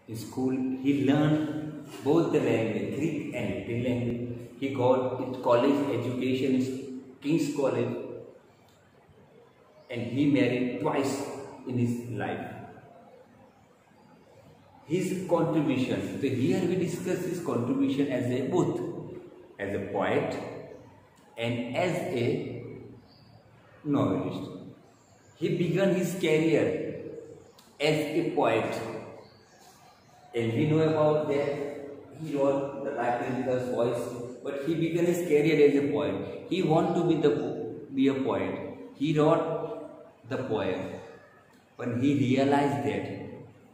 In school, he learned both the language, Greek and Latin language. He got his college education in King's College, and he married twice in his life. His contribution, so here we discuss his contribution as a both as a poet and as a novelist. He began his career as a poet, and we know about that he wrote the Library Voice, but he began his career as a poet. He wanted to be a poet. He wrote the poem, but he realized that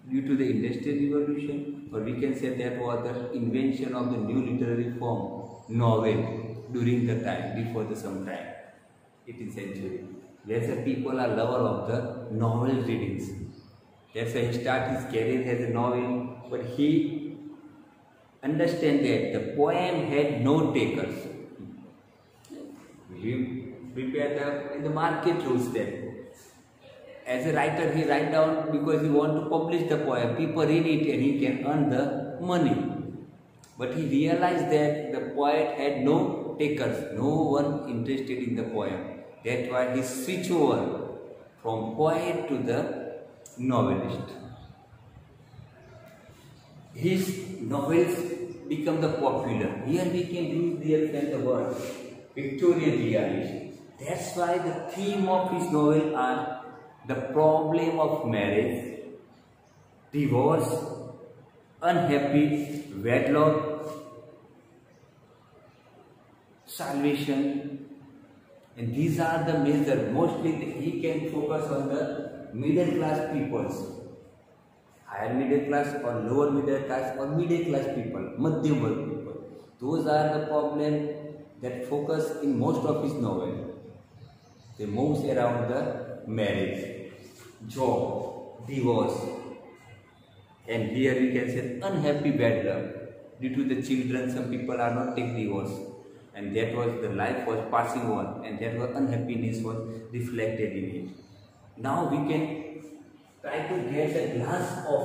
due to the Industrial Revolution, or we can say that was the invention of the new literary form, novel, during the time, before the sometime, 18th century. Where the people are lover of the novel readings. That's why he started his career as a novel, but he understand that the poem had no takers. He prepared the market rules that as a writer he write down because he want to publish the poem. People read it and he can earn the money. But he realized that the poet had no takers, no one interested in the poem. That's why he switched over from poet to the novelist. His novels become the popular. Here we can use the word Victorian realism. That's why the theme of his novel are the problem of marriage, divorce, unhappy wedlock, salvation, and these are the major. Mostly he can focus on the middle class peoples, higher middle class or lower middle class or middle class people, madhyam worg people. Those are the problems that focus in most of his novel. They move around the marriage, job, divorce, and here we can say unhappy bad luck. Due to the children, some people are not take divorce, and that was the life was passing on, and that was unhappiness was reflected in it. Now we can try to get a glance of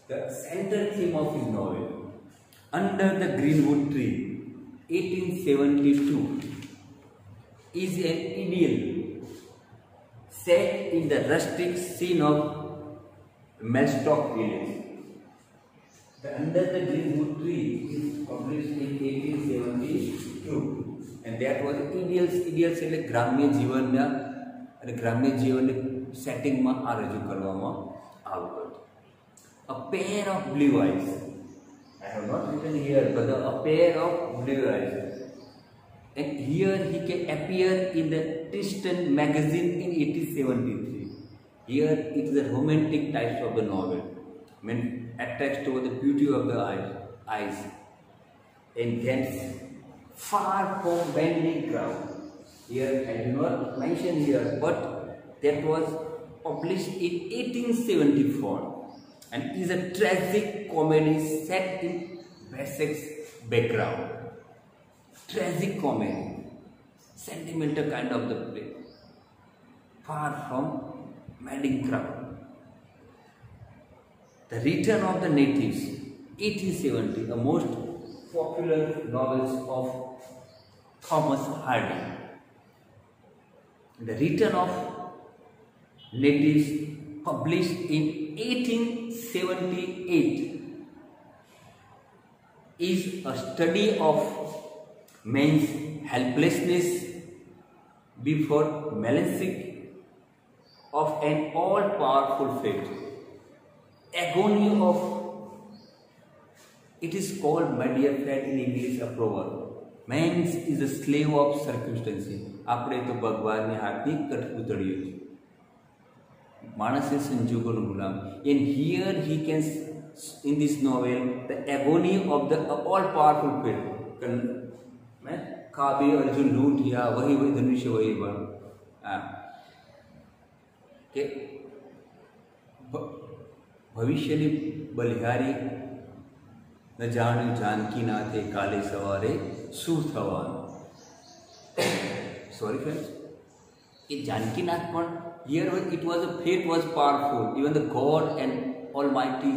the central theme of his novel. Under the Greenwood Tree, 1872, is an idyll set in the rustic scene of Melstock village. The Under the Greenwood Tree is published in 1872, and that was idyll એટલે ગ્રામ્ય જીવનના અને ગ્રામ્ય જીવનની સેટિંગમાં આ રજૂ કરવામાં આવ્યું. A pair of blue eyes. I have not written here, but a pair of blue eyes. And here he can appear in the Tristan magazine in 1873. Here it is the romantic types of the novel. I mean, attached to the beauty of the eyes. And then far from bending crowd. Here I do not mention here, but that was published in 1874. And is a tragic comedy set in Wessex background. Tragic comedy, sentimental kind of the play, far from madding crowd. The Return of the Natives, 1870, the most popular novels of Thomas Hardy. The Return of Natives, published in 1878, is a study of man's helplessness before melancholy of an all-powerful fate. Agony of, it is called, my dear friend, in English a proverb. Man is a slave of circumstances. આપણે તો ભગવાનને હાથની કઠપૂતળીઓ છે. માણસે સંજોગોનો ગુલામ. And here he can, in this novel, the agony of the all-powerful fate. काबे अर्जुन लूट या वही धनुष्य वही बन के भविष्यनी बलिहारी न जाण्यु जानकी नाथे काले सवारे शू थवानुं. Sorry friends, in Janki Nath, here it was a fate was powerful. Even the God and Almighty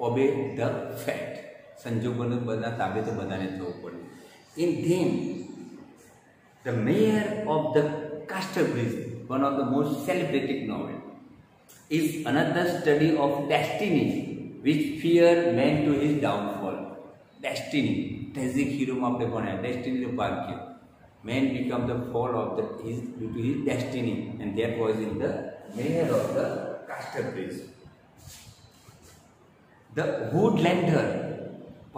obey the fact. સંજોગોને બધા તાબે તો બધાને થવું પડે. And then the mayor of the Castor Bridge, one of the most celebrated novel, is another study of destiny which fear meant to his downfall. Destiny, tragic hero માં આપણે ભણ્યા, destiny નું ભાગ્ય. Man become the fall of due to his destiny, and that was in the mayor of the Castor Bridge. The Woodlander,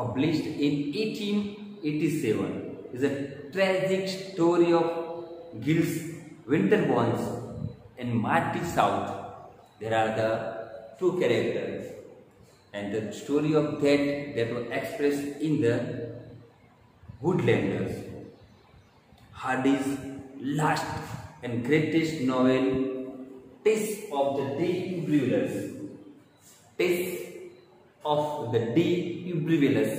published in 1887, is a tragic story of Giles Winterbourne and Marty South. There are the two characters, and the story of that was expressed in the Woodlanders. Hardy's last and greatest novel, Test of the D.Brewers. Test of the D.Brewers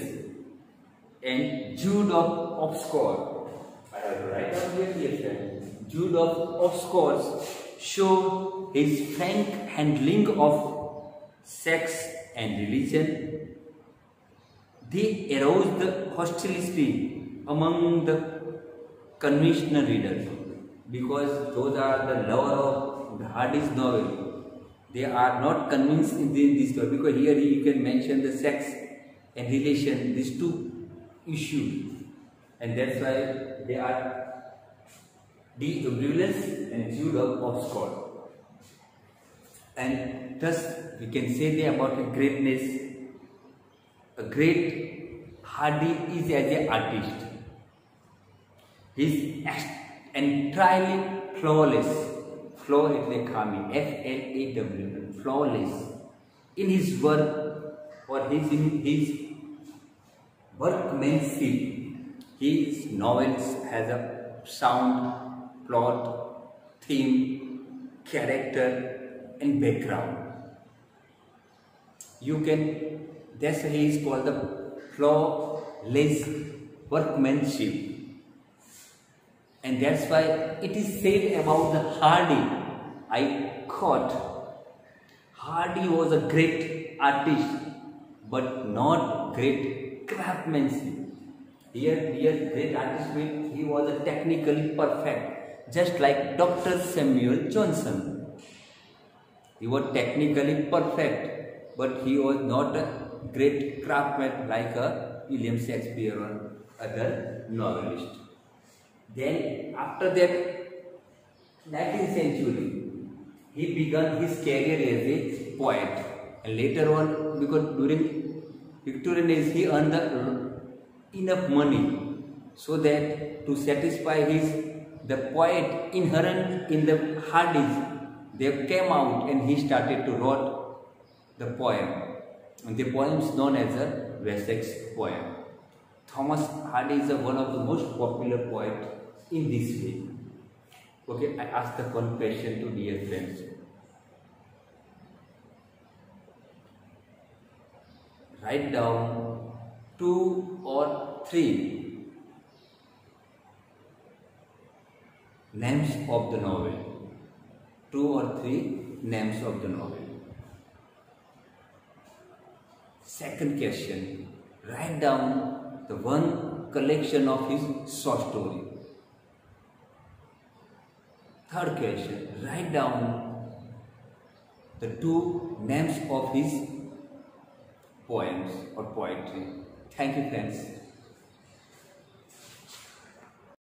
and Jude of Obscure. I have to write down here. Jude of Obscure show his frank handling of sex and religion. They arouse the hostility among the conventional readers, because those are the lover of the Hardy's novel. They are not convinced in this story, because here you can mention the sex and relation, these two issues, and that's why they are D.Brewers and Jude of Obscure. And thus we can say they about a greatness. A great Hardy is as an artist. He is entirely flawless. Flaw એટલે ખામી, FLAW, flawless in his work or in his workmanship. His novels has a sound plot, theme, character and background. You can, that's why he is called the flawless workmanship. And that's why it is said about the Hardy, I quote, Hardy was a great artist but not great craftsmanship. Here great artist means he was a technically perfect, just like Dr. Samuel Johnson. He was technically perfect, but he was not a great craftsman like a William Shakespeare or other novelist. Then after that, 19th century, he began his career as a poet, and later on, because during Victorian age he earned enough money so that to satisfy the poet inherent in the Hardy's, they came out and he started to write the poem, and the poem is known as a Wessex poem. Thomas Hardy is one of the most popular poets in this way. Okay, I ask the one question to dear friends. Write down 2 or 3 names of the novel. 2 or 3 names of the novel. Second question, write down the one collection of his short story. Third question, write down the 2 names of his poems or poetry. Thank you, friends.